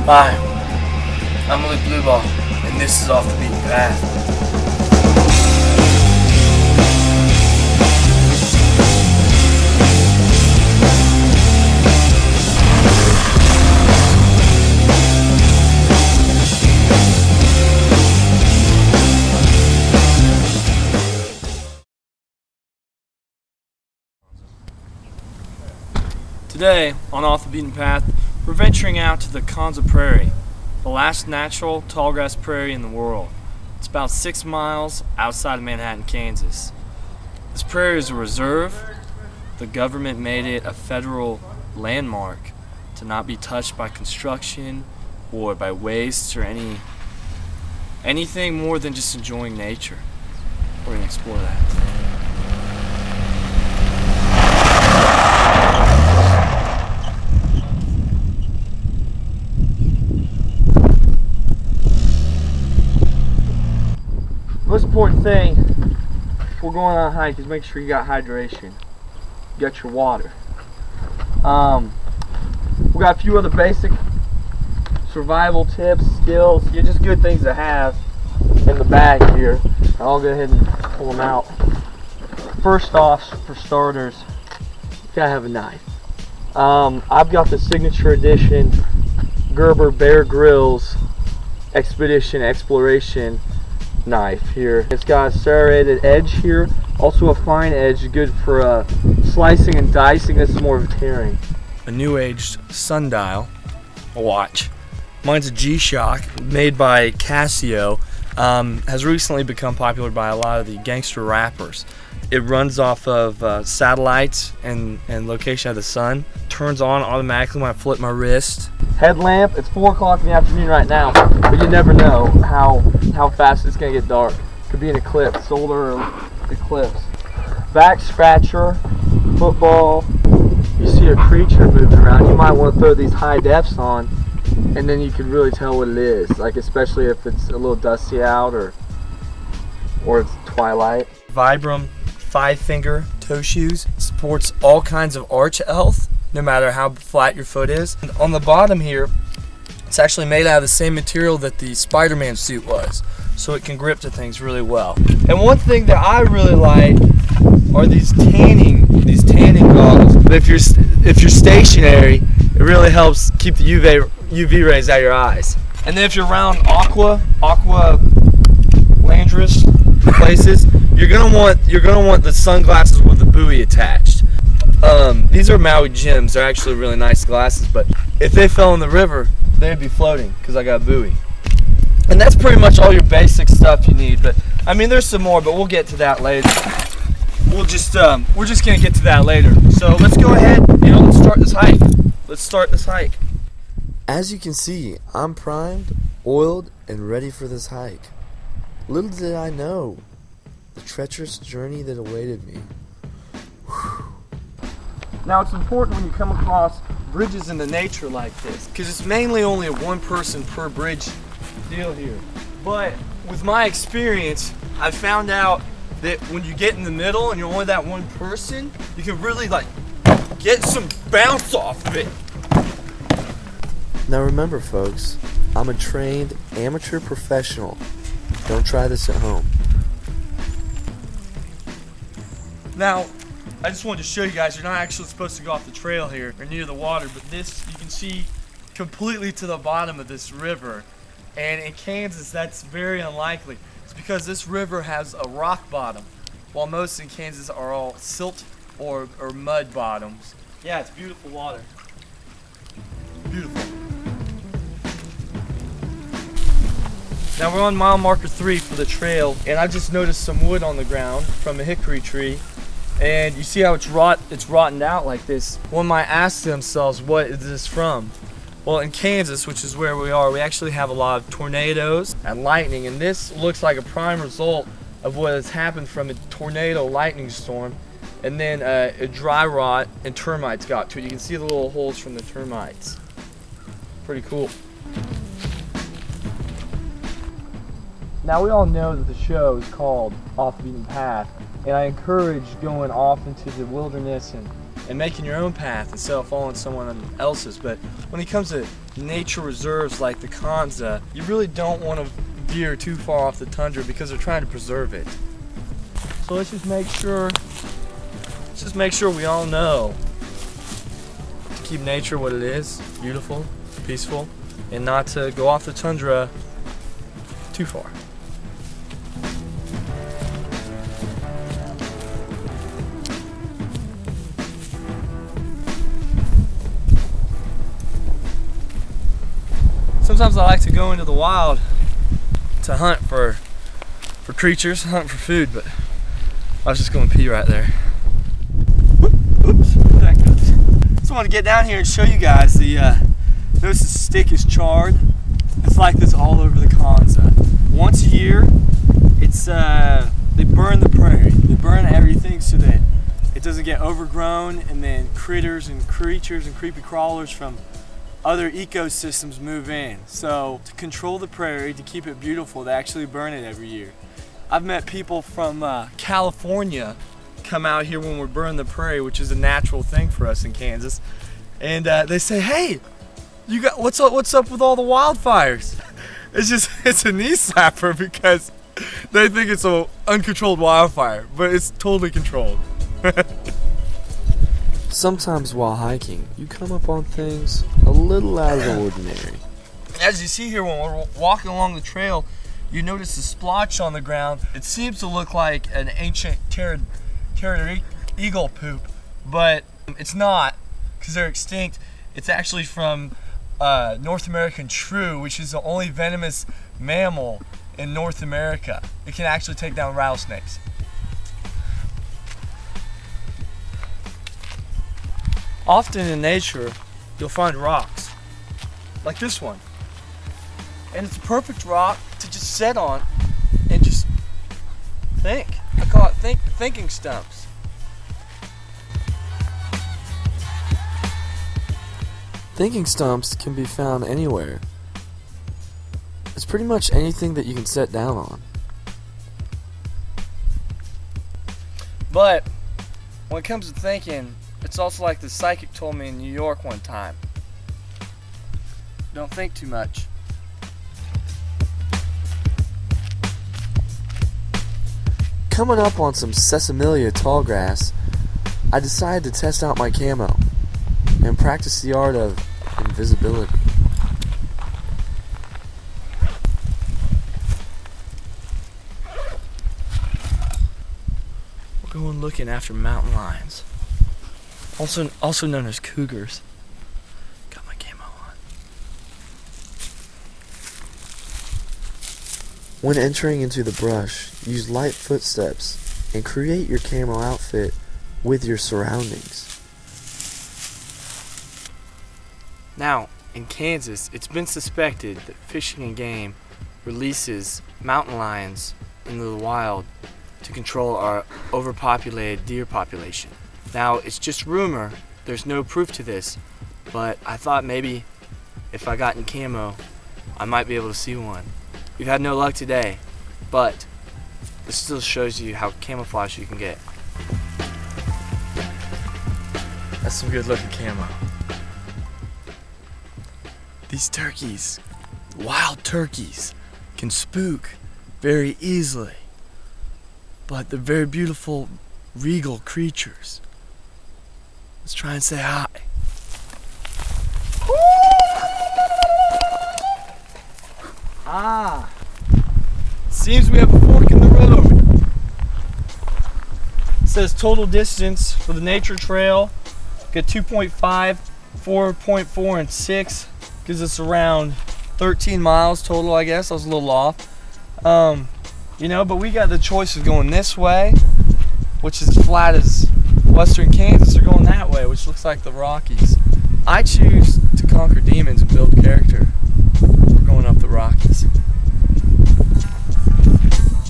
Hi, I'm Blubaugh, and this is Off the Beaten Path. Today, on Off the Beaten Path, we're venturing out to the Konza Prairie, the last natural tallgrass prairie in the world. It's about 6 miles outside of Manhattan, Kansas. This prairie is a reserve. The government made it a federal landmark to not be touched by construction or by waste or anything more than just enjoying nature. We're going to explore that. Most important thing if we're going on a hike is make sure you got hydration. You got your water. We got a few other basic survival tips, skills, just good things to have in the bag here. I'll go ahead and pull them out. First off, for starters, you gotta have a knife. I've got the signature edition Gerber Bear Grylls Expedition Exploration knife here. It's got a serrated edge here, also a fine edge, good for slicing and dicing. This is more of a tearing. A new age sundial, a watch. Mine's a G-Shock made by Casio. Has recently become popular by a lot of the gangster rappers. It runs off of satellites and location of the sun. Turns on automatically when I flip my wrist. Headlamp. It's 4 o'clock in the afternoon right now, but you never know how fast it's gonna get dark. Could be an eclipse, solar eclipse. Back scratcher, football. You see a creature moving around, you might want to throw these high defs on, and then you can really tell what it is. Like especially if it's a little dusty out or it's twilight. Vibram 5-finger toe shoes. Supports all kinds of arch health, no matter how flat your foot is. And on the bottom here, it's actually made out of the same material that the Spider-Man suit was, so it can grip to things really well. And one thing that I really like are these tanning goggles. But if you're stationary, it really helps keep the UV rays out of your eyes. And then if you're around aqua landress places, you're gonna want the sunglasses with the buoy attached. These are Maui Gems. They're actually really nice glasses, but if they fell in the river, they'd be floating because I got a buoy. And that's pretty much all your basic stuff you need. But I mean, there's some more, but we'll get to that later. We're just gonna get to that later. So let's go ahead and let's start this hike. As you can see, I'm primed, oiled, and ready for this hike. Little did I know the treacherous journey that awaited me. Whew. Now it's important when you come across bridges in the nature like this, because it's mainly only a 1 person per bridge deal here. But with my experience, I found out that when you get in the middle and you're only that 1 person, you can really get some bounce off of it. Now remember folks, I'm a trained amateur professional. Don't try this at home. Now, I just wanted to show you guys, you're not actually supposed to go off the trail here or near the water, but this, you can see completely to the bottom of this river. And in Kansas, that's very unlikely. It's because this river has a rock bottom, while most in Kansas are all silt or mud bottoms. Yeah, it's beautiful water. Beautiful. Now we're on mile marker 3 for the trail, and I just noticed some wood on the ground from a hickory tree. And you see how it's rotted out like this. One might ask themselves, what is this from? Well, in Kansas, which is where we are, we actually have a lot of tornadoes and lightning, and this looks like a prime result of what has happened from a tornado lightning storm, and then a dry rot and termites got to it. You can see the little holes from the termites. Pretty cool. Now we all know that the show is called Off the Beaten Path, and I encourage going off into the wilderness and and making your own path instead of following someone else's. But when it comes to nature reserves like the Konza, you really don't want to veer too far off the tundra because they're trying to preserve it. So let's just make sure we all know to keep nature what it is, beautiful, peaceful, and not to go off the tundra too far. Sometimes I like to go into the wild to hunt for creatures, hunt for food, but I was just going to pee right there. Oops, that goes. Just want to get down here and show you guys notice the stick is charred. It's like this all over the Konza. Once a year, it's they burn the prairie. They burn everything so that it doesn't get overgrown, and then critters and creatures and creepy crawlers from other ecosystems move in. So to control the prairie, to keep it beautiful, they actually burn it every year. I've met people from California come out here when we burn the prairie, which is a natural thing for us in Kansas, and they say, "Hey, you got what's up with all the wildfires?" It's a knee slapper because they think it's an uncontrolled wildfire, but it's totally controlled. Sometimes while hiking, you come upon things a little out of the ordinary. As you see here, when we're walking along the trail, you notice a splotch on the ground. It seems to look like an ancient terrier eagle poop, but it's not, because they're extinct. It's actually from North American shrew, which is the only venomous mammal in North America. It can actually take down rattlesnakes. Often in nature, you'll find rocks, like this one. And it's a perfect rock to just sit on and just think. I call it thinking stumps. Thinking stumps can be found anywhere. It's pretty much anything that you can sit down on. But when it comes to thinking, it's also like the psychic told me in New York one time. Don't think too much. Coming up on some Sesamilia tall grass, I decided to test out my camo and practice the art of invisibility. We're going looking after mountain lions, also known as cougars. Got my camo on. When entering into the brush, use light footsteps and create your camo outfit with your surroundings. Now, in Kansas, it's been suspected that Fish and Game releases mountain lions into the wild to control our overpopulated deer population. Now, it's just rumor, there's no proof to this, but I thought maybe if I got in camo, I might be able to see one. We've had no luck today, but this still shows you how camouflage you can get. That's some good looking camo. These turkeys, wild turkeys, can spook very easily, but they're very beautiful, regal creatures. Let's try and say hi. Ah, seems we have a fork in the road. It says total distance for the nature trail, get 2.5, 4.4, and 6. Gives us around 13 miles total, I guess. I was a little off. You know, but we got the choice of going this way, which is flat as western Kansas, or going that way, which looks like the Rockies. I choose to conquer demons and build character. We're going up the Rockies.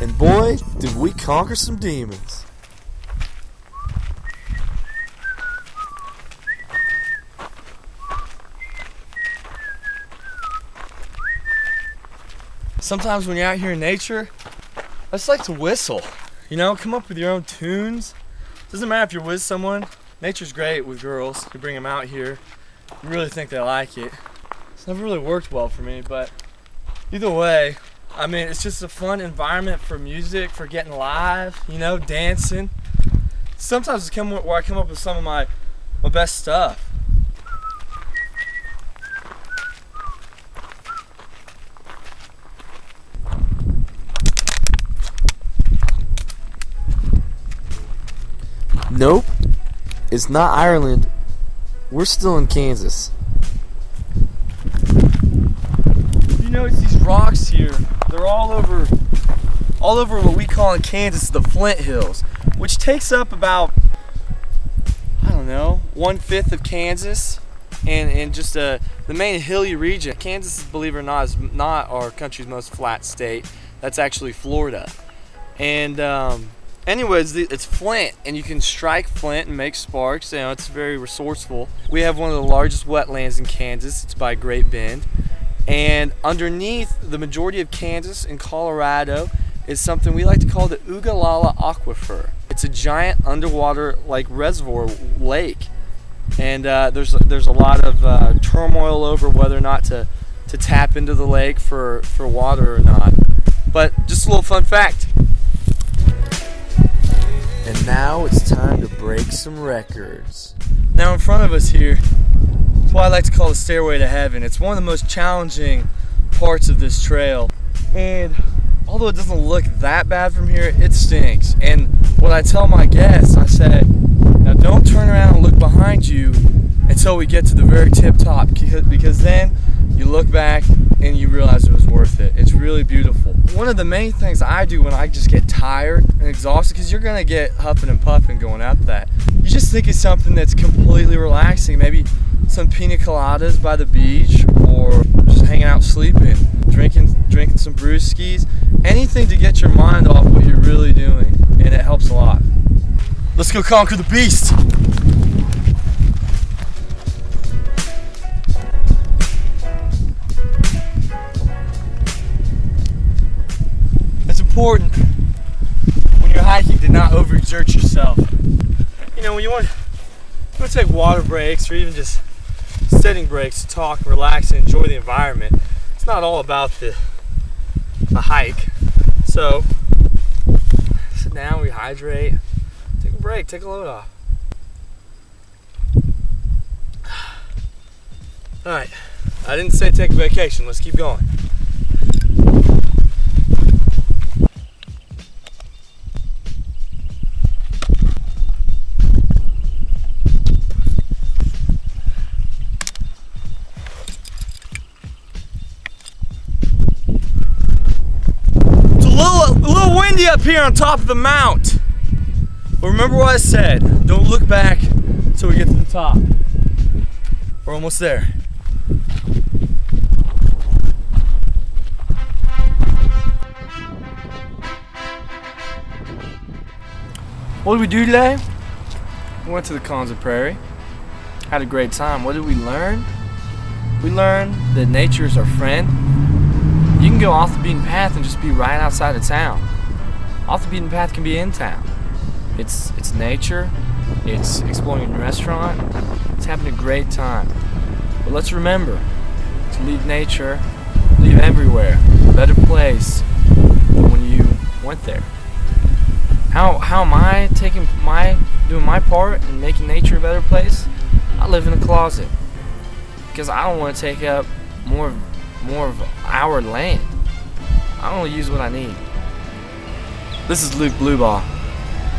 And boy, did we conquer some demons. Sometimes when you're out here in nature, I just like to whistle. You know, come up with your own tunes. Doesn't matter if you're with someone, Nature's great with girls. You bring them out here, you really think they like it. It's never really worked well for me, but either way, I mean, it's just a fun environment for music, for getting live, you know, dancing. Sometimes it's where I come up with some of my best stuff. Nope, it's not Ireland. We're still in Kansas. You notice these rocks here, they're all over what we call in Kansas the Flint Hills, which takes up about, I don't know, 1/5 of Kansas and just the main hilly region. Kansas, believe it or not, is not our country's most flat state. That's actually Florida. And anyways, it's flint, and you can strike flint and make sparks. You know, it's very resourceful. We have one of the largest wetlands in Kansas. It's by Great Bend. And underneath the majority of Kansas and Colorado is something we like to call the Ogallala Aquifer. It's a giant underwater like reservoir lake. And there's a lot of turmoil over whether or not to tap into the lake for water or not. But just a little fun fact. And now it's time to break some records. Now in front of us here, it's what I like to call the Stairway to Heaven. It's one of the most challenging parts of this trail. And although it doesn't look that bad from here, it stinks. And what I tell my guests, I say, now don't turn around and look behind you until we get to the very tip top, because then you look back and you realize it was worth it. It's really beautiful. One of the main things I do when I just get tired and exhausted, because you're gonna get huffing and puffing going up that, you just think of something that's completely relaxing. Maybe some pina coladas by the beach, or just hanging out sleeping, drinking some brewskis, anything to get your mind off what you're really doing, and it helps a lot. Let's go conquer the beast. It's important when you're hiking to not overexert yourself. You know, when you want to take water breaks or even just sitting breaks to talk and relax and enjoy the environment, it's not all about the hike. So sit down, rehydrate, take a break, take a load off. Alright, I didn't say take a vacation, let's keep going. A little windy up here on top of the mount. But remember what I said, don't look back until we get to the top. We're almost there. What did we do today? We went to the Konza Prairie. Had a great time. What did we learn? We learned that nature is our friend. You can go off the beaten path and just be right outside of town. Off the beaten path can be in town. It's nature, it's exploring a restaurant, it's having a great time. But let's remember to leave nature, leave everywhere, a better place than when you went there. How am I doing my part in making nature a better place? I live in a closet because I don't want to take up more of our land. I only use what I need. This is Blubaugh,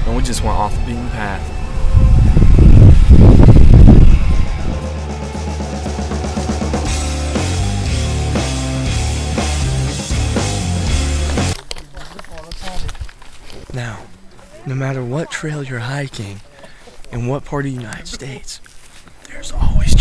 and we just went off the beaten path. Now, no matter what trail you're hiking in what part of the United States, there's always